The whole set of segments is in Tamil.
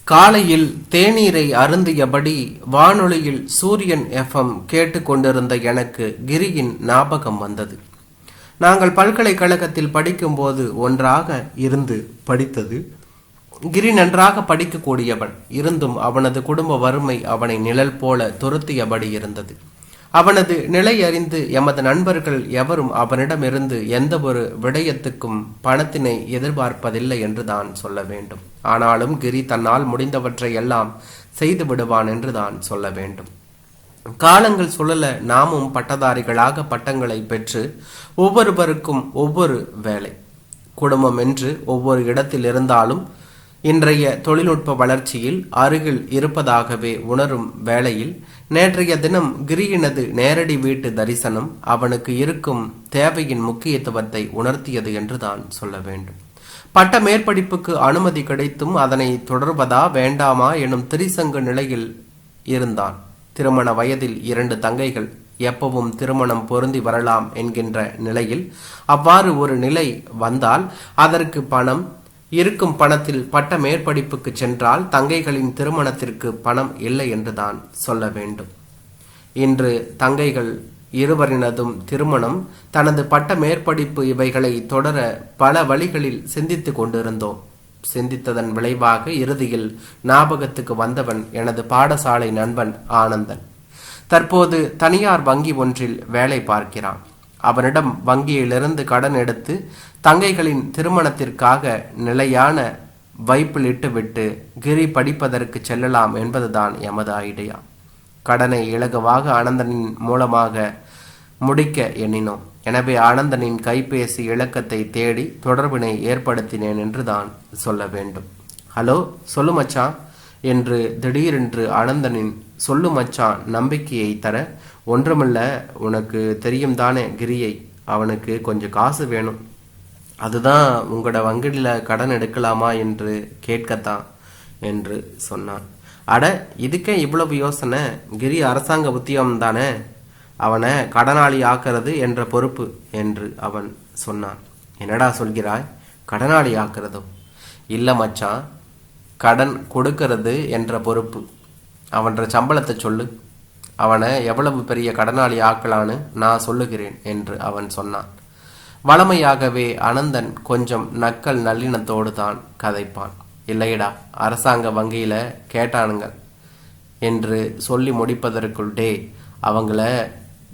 காலையில் தேநீரை அருந்தியபடி வானொலியில் சூரியன் FM கேட்டு கொண்டிருந்த எனக்கு கிரியின் ஞாபகம் வந்தது. நாங்கள் பல்கலைக்கழகத்தில் படிக்கும்போது ஒன்றாக இருந்து படித்தது. கிரி நன்றாக படிக்கக்கூடியவன் இருந்தும் அவனது குடும்ப வறுமை அவனை நிழல் போல துரத்தியபடி இருந்தது. அவனது நிலை அறிந்து எமது நண்பர்கள் எவரும் அவனிடமிருந்து எந்த ஒரு விடயத்துக்கும் பணத்தினை எதிர்பார்ப்பதில்லை என்று தான் சொல்ல வேண்டும். ஆனாலும் கிரி தன்னால் முடிந்தவற்றை எல்லாம் செய்து விடுவான் என்று தான் சொல்ல வேண்டும். காலங்கள் சுழல நாமும் பட்டதாரிகளாக பட்டங்களை பெற்று ஒவ்வொருவருக்கும் ஒவ்வொரு வேலை குடும்பம் என்று ஒவ்வொரு இடத்தில் இருந்தாலும் இன்றைய தொழில்நுட்ப வளர்ச்சியில் அருகில் இருப்பதாகவே உணரும் வேளையில் நேற்றைய தினம் கிரியினது நேரடி வீட்டு தரிசனம் அவனுக்கு இருக்கும் தேவையின் முக்கியத்துவத்தை உணர்த்தியது என்று தான் சொல்ல வேண்டும். பட்ட மேற்படிப்புக்கு அனுமதி கிடைத்தும் அதனை தொடர்வதா வேண்டாமா எனும் திரிசங்கு நிலையில் இருந்தான். திருமண வயதில் 2 தங்கைகள், எப்பவும் திருமணம் பொருந்தி வரலாம் என்கின்ற நிலையில் அவ்வாறு ஒரு நிலை வந்தால் அதற்கு பணம் இருக்கும். பணத்தில் பட்ட மேற்படிப்புக்கு சென்றால் தங்கைகளின் திருமணத்திற்கு பணம் இல்லை என்று தான் சொல்ல வேண்டும். இன்று தங்கைகள் இருவரினதும் திருமணம், தனது பட்ட மேற்படிப்பு இவைகளை தொடர பல வழிகளில் சிந்தித்து கொண்டிருந்தோம். சிந்தித்ததன் விளைவாக இறுதியில் ஞாபகத்துக்கு வந்தவன் எனது பாடசாலை நண்பன் ஆனந்தன். தற்போது தனியார் வங்கி ஒன்றில் வேலை பார்க்கிறான். அவனிடம் வங்கியிலிருந்து கடன் எடுத்து தங்கைகளின் திருமணத்திற்காக நிலையான வைப்பில் இட்டுவிட்டு கிரி படிப்பதற்கு செல்லலாம் என்பதுதான் எமது ஐடியா. கடனை இலகுவாக ஆனந்தனின் மூலமாக முடிக்க எண்ணினோம். எனவே ஆனந்தனின் கைபேசி இலக்கத்தை தேடி தொடர்பினை ஏற்படுத்தினேன் என்று தான் சொல்ல வேண்டும். ஹலோ, சொல்லு மச்சான் என்று திடீரென்று ஆனந்தனின் சொல்லு மச்சான் நம்பிக்கையை தர, ஒன்றுமில்ல, உனக்கு தெரியும் தானே கிரியை, அவனுக்கு கொஞ்சம் காசு வேணும், அதுதான் உங்களோட வங்கியில் கடன் எடுக்கலாமா என்று கேட்கத்தான் என்று சொன்னான். அட, இதுக்கே இவ்வளவு யோசனை? கிரி அரசாங்க உத்தியோகம் தானே, அவனை கடனாளி ஆக்கிறது என்ற பொறுப்பு என்று அவன் சொன்னான். என்னடா சொல்கிறாய்? கடனாளி ஆக்கிறதோ? இல்லை மச்சான், கடன் கொடுக்கிறது என்ற பொறுப்பு. அவன்ற சம்பளத்தை சொல்லு, அவனை எவ்வளவு பெரிய கடனாளி ஆக்கலான்னு நான் சொல்லுகிறேன் என்று அவன் சொன்னான். வளமையாகவே அனந்தன் கொஞ்சம் நக்கல் நல்லினத்தோடு தான் கதைப்பான். இல்லையடா, அரசாங்க வங்கியில கேட்டானுங்க என்று சொல்லி முடிப்பதற்குள், டே, அவங்கள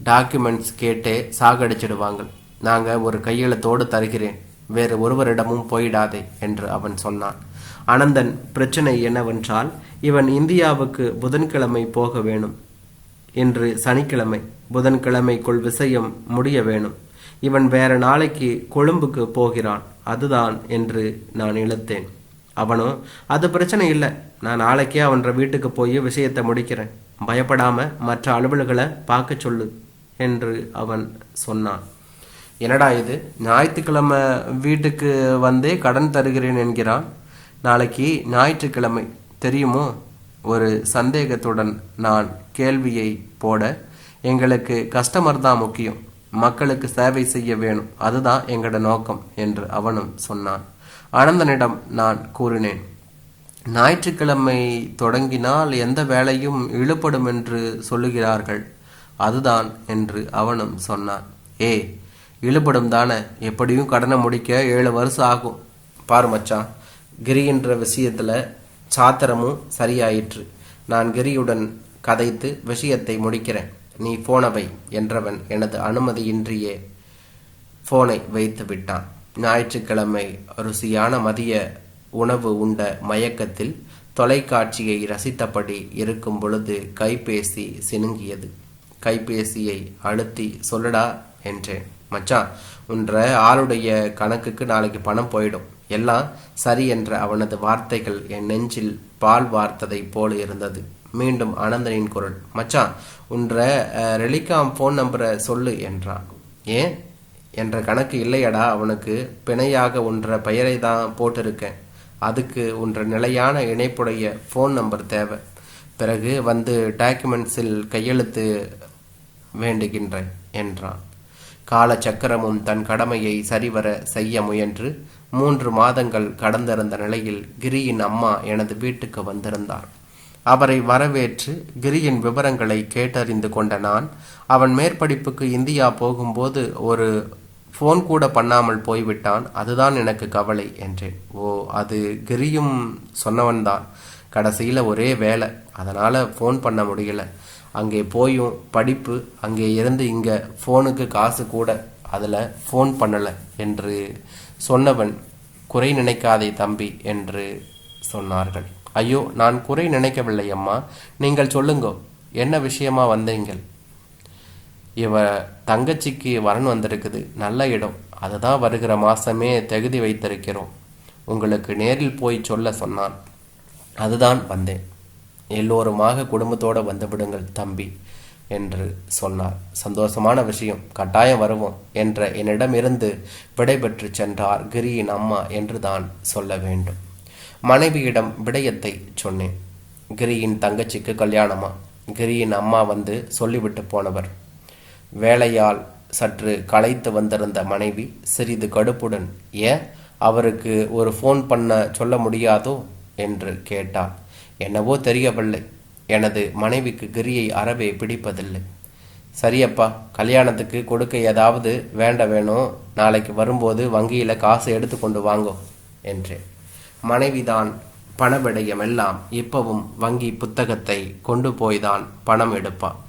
டாக்குமெண்ட்ஸ் கேட்டே சாகடிச்சிடுவாங்க, நாங்கள் ஒரு கையெழுத்தோடு தருகிறேன், வேறு ஒருவரிடமும் போயிடாதே என்று அவன் சொன்னான். அனந்தன் பிரச்சனை என்னவென்றால், இவன் இந்தியாவுக்கு புதன்கிழமை போக வேணும். இன்று சனிக்கிழமை, புதன்கிழமைக்குள் விஷயம் முடிய வேணும். இவன் வேற நாளைக்கு கொழும்புக்கு போகிறான், அதுதான் என்று நான் இழுத்தேன். அவனோ, அது பிரச்சனை இல்லை, நான் நாளைக்கே அவன்ற வீட்டுக்கு போய் விஷயத்தை முடிக்கிறேன், பயப்படாம மற்ற அலுவல்களை பார்க்க சொல்லு என்று அவன் சொன்னான். என்னடா இது, ஞாயிற்றுக்கிழமை வீட்டுக்கு வந்தே கடன் தருகிறேன் என்கிறான், நாளைக்கு ஞாயிற்றுக்கிழமை தெரியுமோ? ஒரு சந்தேகத்துடன் நான் கேள்வியை போட, எங்களுக்கு கஸ்டமர் தான் முக்கியம், மக்களுக்கு சேவை செய்ய வேணும், அதுதான் எங்களோட நோக்கம் என்று அவனும் சொன்னான். ஆனந்தனிடம் நான் கூறினேன், ஞாயிற்றுக்கிழமை தொடங்கினால் எந்த வேலையும் இழுபடும் என்று சொல்லுகிறார்கள், அதுதான் என்று அவனும் சொன்னான். இழுபடும் தானே, எப்படியும் கடனை முடிக்க 7 வருஷம் ஆகும். பாரு மச்சான், கிரின்ற விஷயத்தில் சாத்திரமும் சரியாயிற்று. நான் கிரியுடன் கதைத்து விஷயத்தை முடிக்கிறேன், நீ போனவை என்றவன் எனது அனுமதியின்றியே போனை வைத்து விட்டான். ஞாயிற்றுக்கிழமை ருசியான மதிய உணவு உண்ட மயக்கத்தில் தொலைக்காட்சியை ரசித்தபடி இருக்கும் பொழுது கைபேசி சினுங்கியது. கைபேசியை அழுத்தி, சொல்லுடா என்றேன். மச்சான், உன்ற ஆளுடைய கணக்குக்கு நாளைக்கு பணம் போயிடும், எல்லாம் சரி என்ற அவனது வார்த்தைகள் என் நெஞ்சில் பால் வார்த்ததை போல இருந்தது. மீண்டும் ஆனந்தனின் குரல், மச்சான், உன்ற ரெலிகாம் ஃபோன் நம்பரை சொல்லு என்றான். ஏன் என்ற கணக்கு இல்லையடா, அவனுக்கு பிணையாக உன்ற பெயரை தான் போட்டிருக்கேன், அதுக்கு உன்ற நிலையான இணைப்புடைய ஃபோன் நம்பர் தேவை, பிறகு வந்து டாக்குமெண்ட்ஸில் கையெழுத்து வேண்டுகின்றேன் என்றான். காலச்சக்கரமும் தன் கடமையை சரிவர செய்ய முயன்று 3 மாதங்கள் கடந்திருந்த நிலையில் கிரியின் அம்மா எனது வீட்டுக்கு வந்திருந்தார். அவரை வரவேற்று கிரியின் விவரங்களை கேட்டறிந்து கொண்ட நான், அவன் மேற்படிப்புக்கு இந்தியா போகும்போது ஒரு ஃபோன் கூட பண்ணாமல் போய்விட்டான், அதுதான் எனக்கு கவலை என்றேன். ஓ, அது கிரியும் சொன்னவன்தான். கடைசியில் ஒரே வேலை, அதனால் ஃபோன் பண்ண முடியல. அங்கே போயும் படிப்பு, அங்கே இருந்து இங்கே ஃபோனுக்கு காசு கூட, அதில் ஃபோன் பண்ணலை என்று சொன்னவன், குறை நினைக்காதே தம்பி என்று சொன்னார்கள். ஐயோ, நான் குறை நினைக்கவில்லை அம்மா, நீங்கள் சொல்லுங்கோ, என்ன விஷயமா வந்தீங்கள்? இவ தங்கச்சிக்கு வரன் வந்திருக்குது, நல்ல இடம், அதுதான் வருகிற மாசமே தகுதி வைத்திருக்கிறோம். உங்களுக்கு நேரில் போய் சொல்ல சொன்னான், அதுதான் வந்தேன். எல்லோருமாக குடும்பத்தோடு வந்து விடுங்கள் தம்பி என்று சொன்னார். சந்தோஷமான விஷயம், கட்டாயம் வருவோம் என்ற என்னிடமிருந்து விடைபெற்று சென்றார் கிரியின் அம்மா என்று தான் சொல்ல வேண்டும். மனைவியிடம் விடயத்தை சொன்னேன். கிரியின் தங்கச்சிக்கு கல்யாணமா? கிரியின் அம்மா வந்து சொல்லிவிட்டு போனவர். வேலையால் சற்று களைத்து வந்திருந்த மனைவி சிறிது கடுப்புடன், ஏன் அவருக்கு ஒரு ஃபோன் பண்ண சொல்ல முடியாதோ என்று கேட்டாள். என்னவோ தெரியவில்லை, எனது மனைவிக்கு கிரியை அறவே பிடிப்பதில்லை. சரியப்பா, கல்யாணத்துக்கு கொடுக்க ஏதாவது வேணும், நாளைக்கு வரும்போது வங்கியில் காசு எடுத்து கொண்டு வாங்கோ என்றேன். மனைவிதான் பணவிடயமெல்லாம் இப்பவும் வங்கி புத்தகத்தை கொண்டு போய்தான் பணம் எடுப்பான்.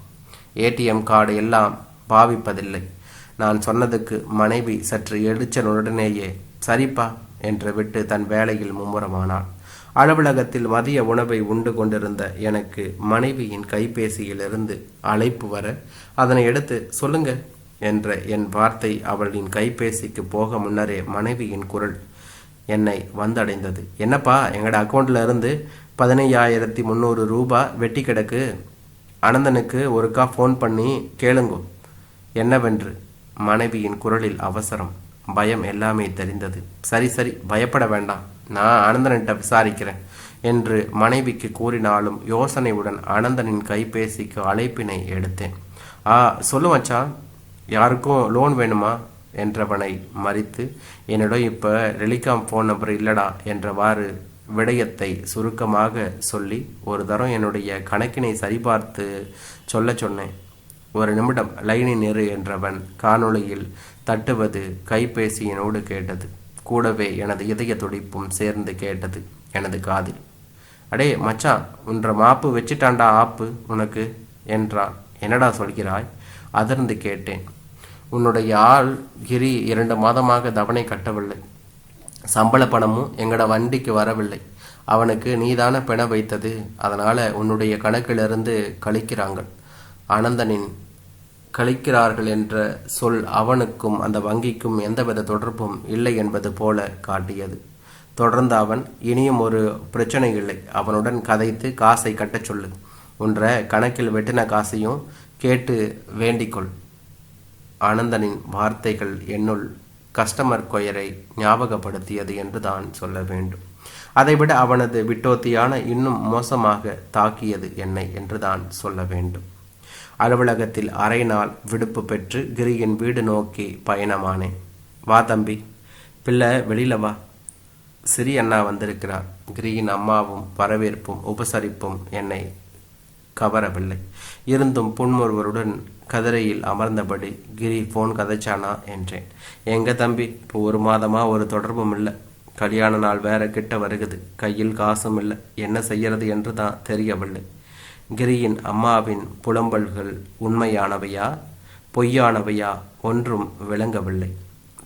ஏடிஎம் கார்டு எல்லாம் பாவிப்பதில்லை. நான் சொன்னதுக்கு மனைவி சற்று எழுச்சலுடனேயே சரிப்பா என்று விட்டு தன் வேலையில் மும்முரமானாள். அலுவலகத்தில் மதிய உணவை உண்டு கொண்டிருந்த எனக்கு மனைவியின் கைபேசியிலிருந்து அழைப்பு வர, அதனை எடுத்து சொல்லுங்க என்ற என் வார்த்தை அவளின் கைபேசிக்கு போக முன்னரே மனைவியின் குரல் என்னை வந்தடைந்தது. என்னப்பா, எங்களோட அக்கௌண்ட்ல இருந்து 15,300 ரூபாய் வெட்டி கிடக்கு, அனந்தனுக்கு ஒருக்கா ஃபோன் பண்ணி கேளுங்கோ என்னவென்று. மனைவியின் குரலில் அவசரம், பயம் எல்லாமே தெரிந்தது. சரி சரி, பயப்பட வேண்டாம், நான் அனந்தனிட்ட விசாரிக்கிறேன் என்று மனைவிக்கு கூறினாலும் யோசனையுடன் அனந்தனின் கைபேசிக்கு அழைப்பினை எடுத்தேன். சொல்லு மச்சான், யாருக்கும் லோன் வேணுமா என்றவனை மறித்து, என்னிடம் இப்போ டெலிகாம் ஃபோன் நம்பர் இல்லடா என்றவாறு விடயத்தை சுருக்கமாக சொல்லி ஒரு தரம் என்னுடைய கணக்கினை சரிபார்த்து சொல்ல சொன்னேன். ஒரு நிமிடம் லைனில் நிறு என்றவன் காணொளியில் தட்டுவது கைபேசியினோடு கேட்டது. கூடவே எனது இதய துடிப்பும் சேர்ந்து கேட்டது எனது காதில். அடே மச்சான், உன்ற மாப்பு வச்சிட்டாண்டா ஆப்பு உனக்கு என்றான். என்னடா சொல்கிறாய்? அதிர்ந்து கேட்டேன். உன்னுடைய ஆள் கிரி 2 மாதமாக தவணை கட்டவில்லை, சம்பள பணமும் எங்கட வண்டிக்கு வரவில்லை. அவனுக்கு நீதான பிண வைத்தது, அதனால உன்னுடைய கணக்கிலிருந்து கழிக்கிறாங்க. அனந்தனின் கழிக்கிறார்கள் என்ற சொல் அவனுக்கும் அந்த வங்கிக்கும் எந்தவித தொடர்பும் இல்லை என்பது போல காட்டியது. தொடர்ந்து அவன், இனியும் ஒரு பிரச்சனை இல்லை, அவனுடன் கதைத்து காசை கட்டச் சொல்லு, உன்ற கணக்கில் வெட்டின காசையும் கேட்டு வேண்டிக்கொள். அனந்தனின் வார்த்தைகள் என்னுள் கஸ்டமர் கொயரை ஞாபகப்படுத்தியது என்று தான் சொல்ல வேண்டும். அதைவிட அவனது விட்டோத்தியான இன்னும் மோசமாக தாக்கியது என்னை என்று தான் சொல்ல வேண்டும். அலுவலகத்தில் அரை நாள் விடுப்பு பெற்று கிரியின் வீடு நோக்கி பயணமானேன். வா தம்பி, பிள்ளை வெளியில வா, சிறி அண்ணா வந்திருக்கிறார். கிரியின் அம்மாவும் வரவேற்பும் உபசரிப்பும் என்னை கவரவில்லை. இருந்தும் புன்முறுவருடன் கதிரையில் அமர்ந்தபடி, கிரி ஃபோன் கதைச்சானா என்றேன். எங்க தம்பி, இப்போ 1 மாதமா ஒரு தொடர்பும் இல்லை. கல்யாண நாள் வேற கிட்ட வருகுது, கையில் காசும் இல்லை, என்ன செய்யறது என்று தான் தெரியவில்லை. கிரியின் அம்மாவின் புலம்பல்கள் உண்மையானவையா பொய்யானவையா ஒன்றும் விளங்கவில்லை.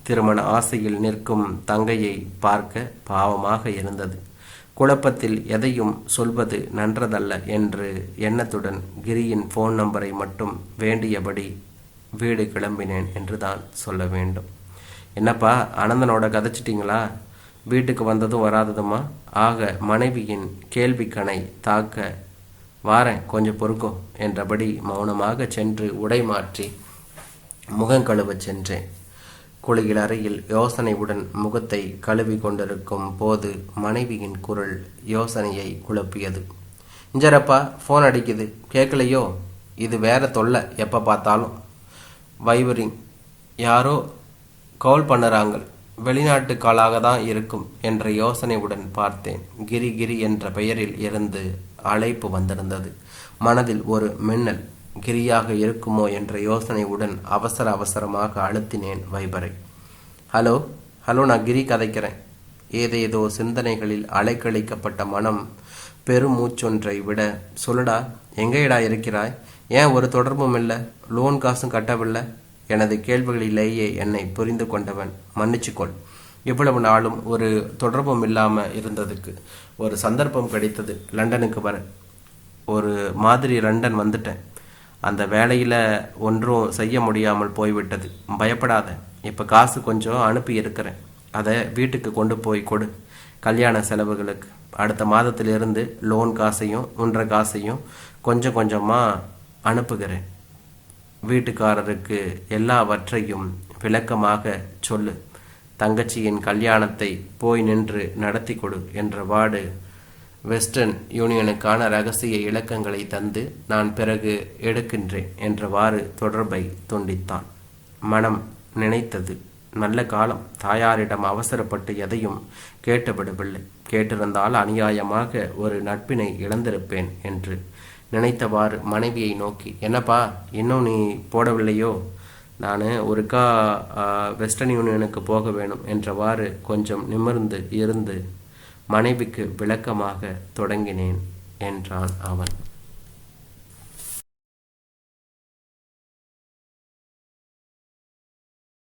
திருமண ஆசையில் நிற்கும் தங்கையை பார்க்க பாவமாக இருந்தது. குழப்பத்தில் எதையும் சொல்வது நன்றதல்ல என்று எண்ணத்துடன் கிரியின் ஃபோன் நம்பரை மட்டும் வேண்டியபடி வீடு கிளம்பினேன் என்று தான் சொல்ல வேண்டும். என்னப்பா, அனந்தனோட கதைச்சிட்டிங்களா? வீட்டுக்கு வந்ததும் வராததுமா? ஆக மனைவியின் கேள்விக்கணை தாக்க, வாரேன் கொஞ்சம் பொறுக்கும் என்றபடி மௌனமாக சென்று உடை மாற்றி முகங்கழுவ சென்றேன். குளியல் அறையில் யோசனையுடன் முகத்தை கழுவி கொண்டிருக்கும் போது மனைவியின் குரல் யோசனையை குழப்பியது. இஞ்சரப்பா, ஃபோன் அடிக்குது, கேட்கலையோ? இது வேற தொல்லை, எப்போ பார்த்தாலும் வைபரிங், யாரோ கால் பண்ணுறாங்க, வெளிநாட்டு காலாக தான் இருக்கும் என்ற யோசனையுடன் பார்த்தேன். கிரி கிரி என்ற பெயரில் இருந்து அழைப்பு வந்திருந்தது. மனதில் ஒரு மின்னல். கிரியாக இருக்குமோ என்ற யோசனையுடன் அவசர அவசரமாக அழுத்தினேன் வைபரை. ஹலோ ஹலோ, நான் கிரி கதைக்கிறேன். ஏதேதோ சிந்தனைகளில் அலைக்கழிக்கப்பட்ட மனம் பெருமூச்சொன்றை விட, சொல்லுடா, எங்கேடா இருக்கிறாய்? ஏன் ஒரு தொடர்பும் இல்லை? லோன் காசும் கட்டவில்லை? எனது கேள்விகளிலேயே என்னை புரிந்து கொண்டவன், மன்னிச்சுக்கொள், இவ்வளவு நாளும் ஒரு தொடர்பும் இல்லாமல் இருந்ததுக்கு ஒரு சந்தர்ப்பம் கிடைத்தது. லண்டனுக்கு வர ஒரு மாதிரி லண்டன் வந்துட்டேன். அந்த வேலையில் ஒன்றும் செய்ய முடியாமல் போய்விட்டது. பயப்படாத, இப்போ காசு கொஞ்சம் அனுப்பி இருக்கிறேன். அதை வீட்டுக்கு கொண்டு போய் கொடு, கல்யாண செலவுகளுக்கு. அடுத்த மாதத்திலிருந்து லோன் காசையும் உன்ற காசையும் கொஞ்சம் கொஞ்சமாக அனுப்புகிறேன். வீட்டுக்காரருக்கு எல்லாவற்றையும் விளக்கமாக சொல்லு. தங்கச்சியின் கல்யாணத்தை போய் நின்று நடத்தி கொடு என்றவாடு வெஸ்டர்ன் யூனியனுக்கான ரகசிய இலக்கங்களை தந்து நான் பிறகு எடுக்கின்றேன் என்றவாறு தொடர்பை துண்டித்தான். மனம் நினைத்தது, நல்ல காலம், தாயாரிடம் அவசரப்பட்டு எதையும் கேட்டுவிடவில்லை. கேட்டிருந்தால் அநியாயமாக ஒரு நட்பினை இழந்திருப்பேன் என்று நினைத்தவாறு மனைவியை நோக்கி, என்னப்பா இன்னும் நீ போடவில்லையோ? நான் ஒருக்கா வெஸ்டர்ன் யூனியனுக்கு போக வேணும் என்றவாறு கொஞ்சம் நிமிர்ந்து இருந்து மனைவிக்கு விளக்கமாக தொடங்கினேன் என்றான் அவன்.